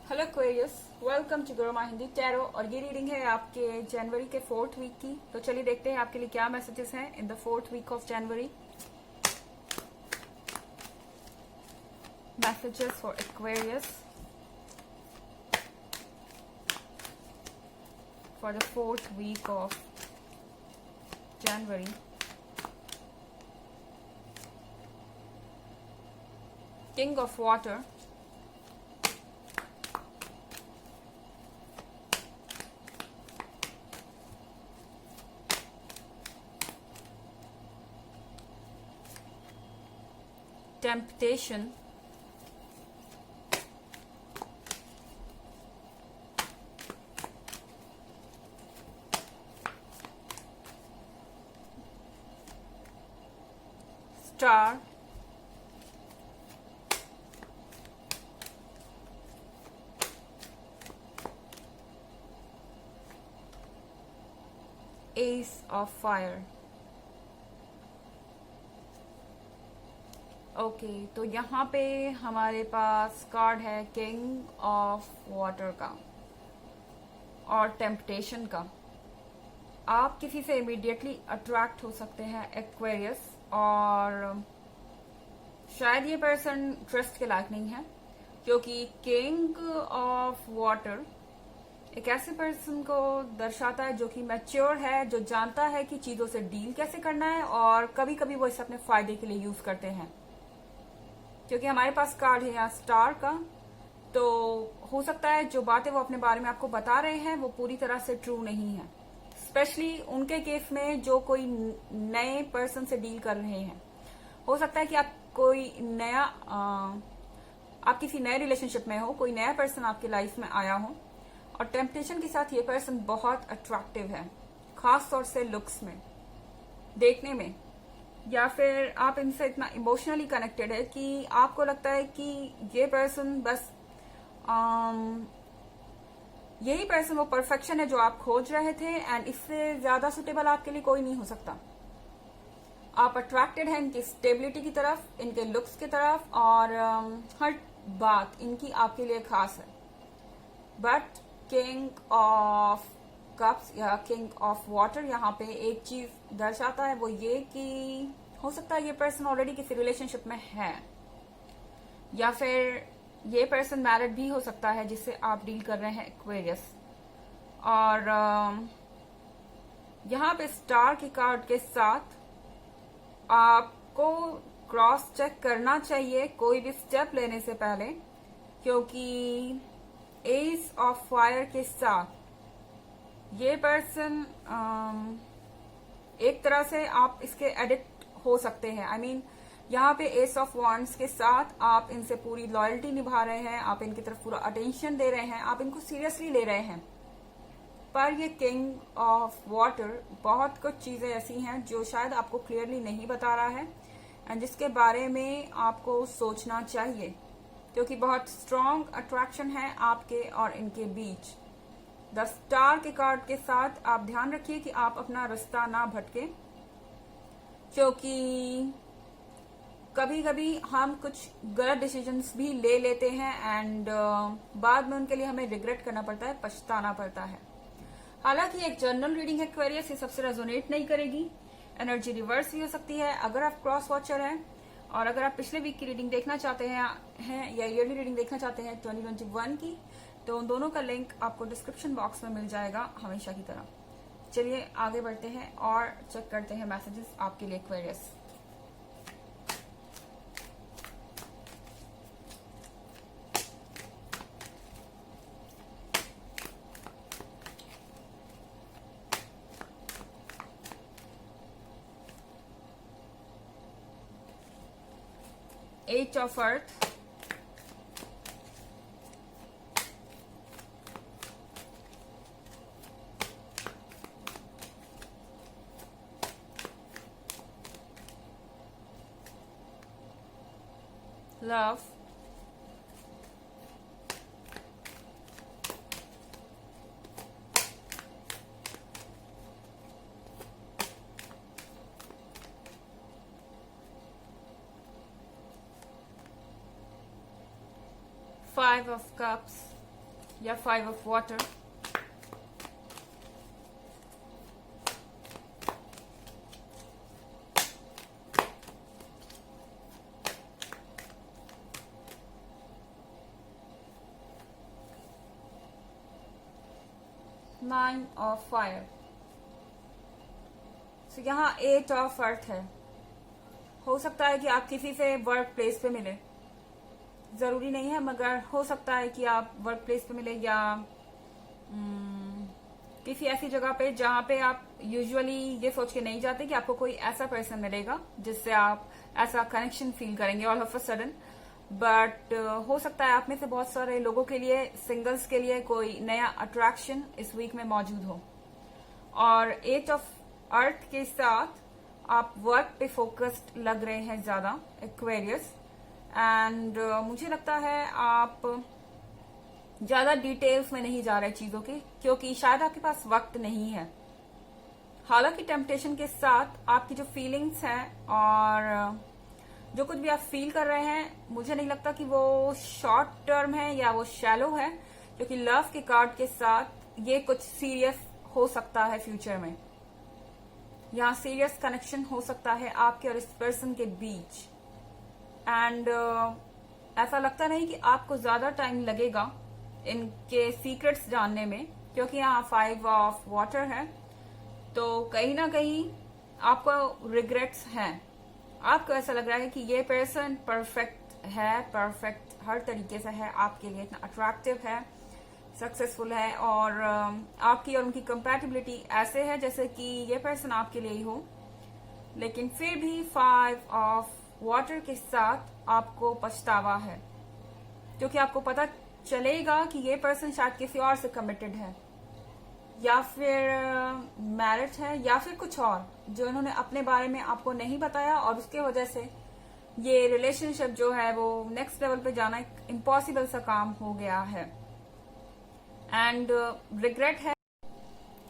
Hello Aquarius, welcome to Gurumaa Hindi tarot. और ये reading है आपके जनवरी के 4th वीक की। तो चलिए देखते हैं आपके लिए क्या मैसेजेस हैं in the 4th week of January. Messages for Aquarius for the 4th week of January. King of water, temptation, star, ace of fire. Okay, तो यहाँ पे हमारे पास कार्ड है किंग ऑफ वाटर का और टेम्पटेशन का। आप किसी से इमीडिएटली अट्रैक्ट हो सकते हैं एक्वेरियस, और शायद ये पर्सन ट्रस्ट के लायक नहीं है, क्योंकि किंग ऑफ वाटर एक ऐसे पर्सन को दर्शाता है जो कि मैच्योर है, जो जानता है कि चीजों से डील कैसे करना है, और कभी कभी वो इसे अपने फायदे के लिए यूज करते हैं। क्योंकि हमारे पास कार्ड है यहाँ स्टार का, तो हो सकता है जो बातें वो अपने बारे में आपको बता रहे हैं वो पूरी तरह से ट्रू नहीं है, स्पेशली उनके केस में जो कोई नए पर्सन से डील कर रहे हैं। हो सकता है कि आप कोई नया आप किसी नए रिलेशनशिप में हो, कोई नया पर्सन आपकी लाइफ में आया हो, और टेम्पटेशन के साथ ये पर्सन बहुत अट्रैक्टिव है, खास तौर से लुक्स में, देखने में, या फिर आप इनसे इतना इमोशनली कनेक्टेड है कि आपको लगता है कि ये पर्सन बस यही पर्सन वो परफेक्शन है जो आप खोज रहे थे, एंड इससे ज्यादा सुटेबल आपके लिए कोई नहीं हो सकता। आप अट्रैक्टेड हैं इनकी स्टेबिलिटी की तरफ, इनके लुक्स की तरफ, और हर बात इनकी आपके लिए खास है। बट किंग ऑफ कप्स या किंग ऑफ वाटर यहाँ पे एक चीज दर्शाता है, वो ये कि हो सकता है ये पर्सन ऑलरेडी किसी रिलेशनशिप में है, या फिर ये पर्सन मैरिड भी हो सकता है जिससे आप डील कर रहे हैं एक्वेरियस। और यहाँ पे स्टार के कार्ड के साथ आपको क्रॉस चेक करना चाहिए कोई भी स्टेप लेने से पहले, क्योंकि एस ऑफ फायर के साथ ये पर्सन एक तरह से आप इसके एडिक्ट हो सकते हैं। आई मीन यहाँ पे एस ऑफ वॉन्ड्स के साथ आप इनसे पूरी लॉयल्टी निभा रहे हैं, आप इनकी तरफ पूरा अटेंशन दे रहे हैं, आप इनको सीरियसली ले रहे हैं। पर ये किंग ऑफ वाटर बहुत कुछ चीजें ऐसी हैं जो शायद आपको क्लियरली नहीं बता रहा है, एंड जिसके बारे में आपको सोचना चाहिए, क्योंकि बहुत स्ट्रॉन्ग अट्रैक्शन है आपके और इनके बीच। द स्टार के कार्ड के साथ आप ध्यान रखिए कि आप अपना रास्ता ना भटके, क्योंकि कभी कभी हम कुछ गलत डिसीजंस भी ले लेते हैं, एंड बाद में उनके लिए हमें रिग्रेट करना पड़ता है, पछताना पड़ता है। हालांकि एक जनरल रीडिंग है एक्वेरियस, ये सबसे रेजोनेट नहीं करेगी, एनर्जी रिवर्स भी हो सकती है अगर आप क्रॉस वॉचर हैं। और अगर आप पिछले वीक की रीडिंग देखना चाहते हैं या ईयरली रीडिंग देखना चाहते हैं 2021 की, तो उन दोनों का लिंक आपको डिस्क्रिप्शन बॉक्स में मिल जाएगा हमेशा की तरह। चलिए आगे बढ़ते हैं और चेक करते हैं मैसेजेस आपके लिए Aquarius. Eight of earth, love, Five of Cups, या 5 of water, nine of fire. तो यहाँ 8 ऑफ अर्थ है। हो सकता है कि आप किसी से वर्क प्लेस पे मिले, जरूरी नहीं है, मगर हो सकता है कि आप वर्क प्लेस पे मिले या किसी ऐसी जगह पे जहाँ पे आप यूजुअली ये सोच के नहीं जाते कि आपको कोई ऐसा पर्सन मिलेगा जिससे आप ऐसा कनेक्शन फील करेंगे all of a sudden. But हो सकता है आप में से बहुत सारे लोगों के लिए, सिंगल्स के लिए, कोई नया अट्रैक्शन इस वीक में मौजूद हो। और 8 ऑफ अर्थ के साथ आप वर्क पे फोकस्ड लग रहे हैं ज्यादा, एक्वेरियस। एंड मुझे लगता है आप ज्यादा डिटेल्स में नहीं जा रहे चीजों की, क्योंकि शायद आपके पास वक्त नहीं है। हालांकि टेम्पटेशन के साथ आपकी जो फीलिंग्स हैं और जो कुछ भी आप फील कर रहे हैं, मुझे नहीं लगता कि वो शॉर्ट टर्म है या वो शैलो है, क्योंकि लव के कार्ड के साथ ये कुछ सीरियस हो सकता है फ्यूचर में। यहाँ सीरियस कनेक्शन हो सकता है आपके और इस पर्सन के बीच। एंड ऐसा लगता नहीं कि आपको ज्यादा टाइम लगेगा इनके सीक्रेट्स जानने में, क्योंकि यहाँ 5 ऑफ वाटर है। तो कहीं ना कहीं आपको रिग्रेट्स हैं। आपको ऐसा लग रहा है कि ये पर्सन परफेक्ट है, परफेक्ट हर तरीके से है आपके लिए, इतना अट्रैक्टिव है, सक्सेसफुल है, और आपकी और उनकी कंपैटिबिलिटी ऐसे है जैसे कि ये पर्सन आपके लिए ही हो। लेकिन फिर भी 5 ऑफ वाटर के साथ आपको पछतावा है, क्योंकि आपको पता चलेगा कि ये पर्सन शायद किसी और से कमिटेड है, या फिर मैरिड है, या फिर कुछ और जो इन्होंने अपने बारे में आपको नहीं बताया, और उसके वजह से ये रिलेशनशिप जो है वो नेक्स्ट लेवल पे जाना एक इम्पॉसिबल सा काम हो गया है। एंड रिग्रेट है।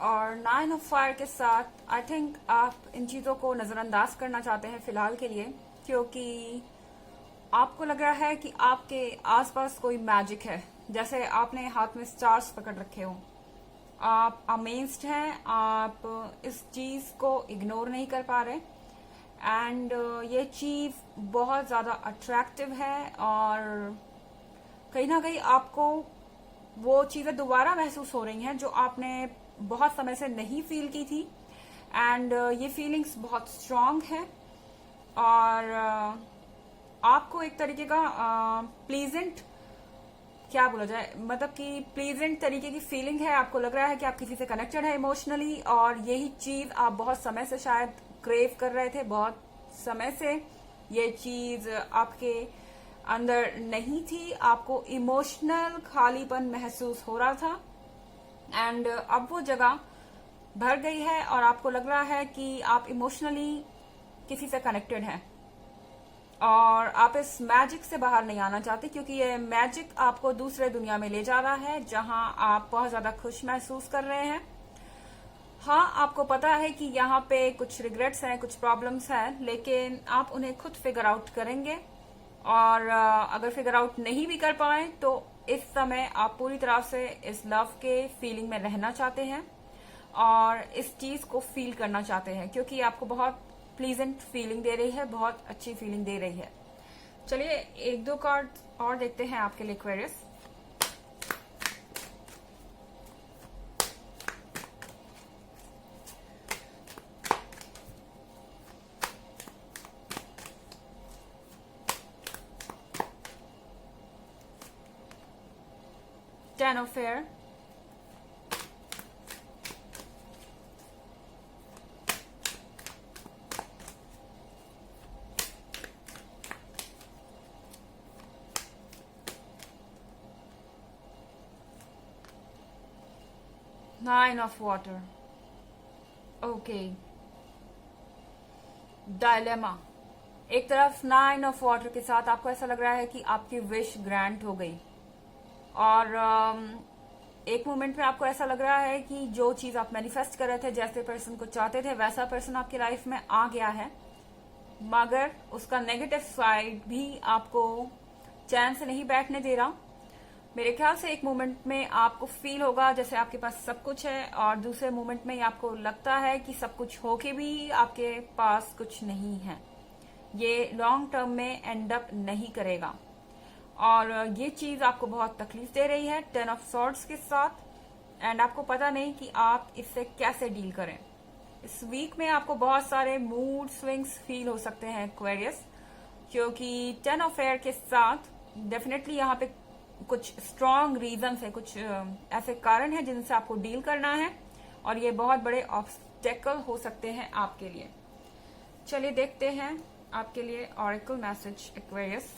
और 9 ऑफ फायर के साथ आई थिंक आप इन चीजों को नजरअंदाज करना चाहते हैं फिलहाल के लिए, क्योंकि आपको लग रहा है कि आपके आसपास कोई मैजिक है, जैसे आपने हाथ में स्टार्स पकड़ रखे हो। आप अमेज्ड हैं, आप इस चीज को इग्नोर नहीं कर पा रहे। एंड ये चीज बहुत ज्यादा अट्रैक्टिव है, और कहीं ना कहीं आपको वो चीजें दोबारा महसूस हो रही हैं जो आपने बहुत समय से नहीं फील की थी। एंड ये फीलिंग्स बहुत स्ट्रांग है, और आपको एक तरीके का प्लीजेंट, क्या बोला जाए, मतलब कि प्लीजेंट तरीके की फीलिंग है। आपको लग रहा है कि आप किसी से कनेक्टेड है इमोशनली, और यही चीज आप बहुत समय से शायद क्रेव कर रहे थे। बहुत समय से ये चीज आपके अंदर नहीं थी, आपको इमोशनल खालीपन महसूस हो रहा था। एंड अब वो जगह भर गई है, और आपको लग रहा है कि आप इमोशनली किसी से कनेक्टेड हैं, और आप इस मैजिक से बाहर नहीं आना चाहते, क्योंकि ये मैजिक आपको दूसरे दुनिया में ले जा रहा है, जहां आप बहुत ज्यादा खुश महसूस कर रहे हैं। हाँ, आपको पता है कि यहाँ पे कुछ रिग्रेट्स हैं, कुछ प्रॉब्लम्स हैं, लेकिन आप उन्हें खुद फिगर आउट करेंगे। और अगर फिगर आउट नहीं भी कर पाए तो इस समय आप पूरी तरह से इस लव के फीलिंग में रहना चाहते हैं, और इस चीज को फील करना चाहते हैं, क्योंकि आपको बहुत प्लीजेंट फीलिंग दे रही है, बहुत अच्छी फीलिंग दे रही है। चलिए 1-2 कार्ड और देखते हैं आपके लिए Aquarius. Ten of Fire, Nine of Water, okay, dilemma. एक तरफ 9 ऑफ वाटर के साथ आपको ऐसा लग रहा है कि आपकी विश ग्रांट हो गई, और एक मोमेंट में आपको ऐसा लग रहा है कि जो चीज आप मैनिफेस्ट कर रहे थे, जैसे पर्सन को चाहते थे, वैसा पर्सन आपकी लाइफ में आ गया है, मगर उसका नेगेटिव साइड भी आपको चैन से नहीं बैठने दे रहा। मेरे ख्याल से एक मोमेंट में आपको फील होगा जैसे आपके पास सब कुछ है, और दूसरे मोमेंट में आपको लगता है कि सब कुछ होके भी आपके पास कुछ नहीं है। ये लॉन्ग टर्म में एंड अप नहीं करेगा, और ये चीज आपको बहुत तकलीफ दे रही है 10 ऑफ सॉर्ड्स के साथ, एंड आपको पता नहीं कि आप इससे कैसे डील करें। इस वीक में आपको बहुत सारे मूड स्विंग्स फील हो सकते हैं एक्वेरियस, क्योंकि 10 ऑफ एयर के साथ डेफिनेटली यहाँ पे कुछ स्ट्रॉन्ग रीजन है, कुछ ऐसे कारण हैं जिनसे आपको डील करना है, और ये बहुत बड़े ऑब्स्टेकल हो सकते हैं आपके लिए। चलिए देखते हैं आपके लिए oracle message Aquarius.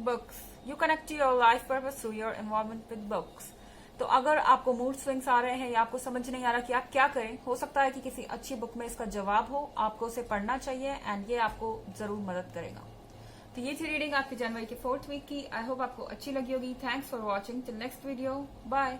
Books, you connect your life purpose through your involvement with books. तो अगर आपको मूड स्विंग्स आ रहे हैं या आपको समझ नहीं आ रहा कि आप क्या करें, हो सकता है कि किसी अच्छी बुक में इसका जवाब हो, आपको उसे पढ़ना चाहिए एंड ये आपको जरूर मदद करेगा। तो ये थी रीडिंग आपकी जनवरी के 4th वीक की। आई होप आपको अच्छी लगी होगी। Thanks for watching. Till next video, bye.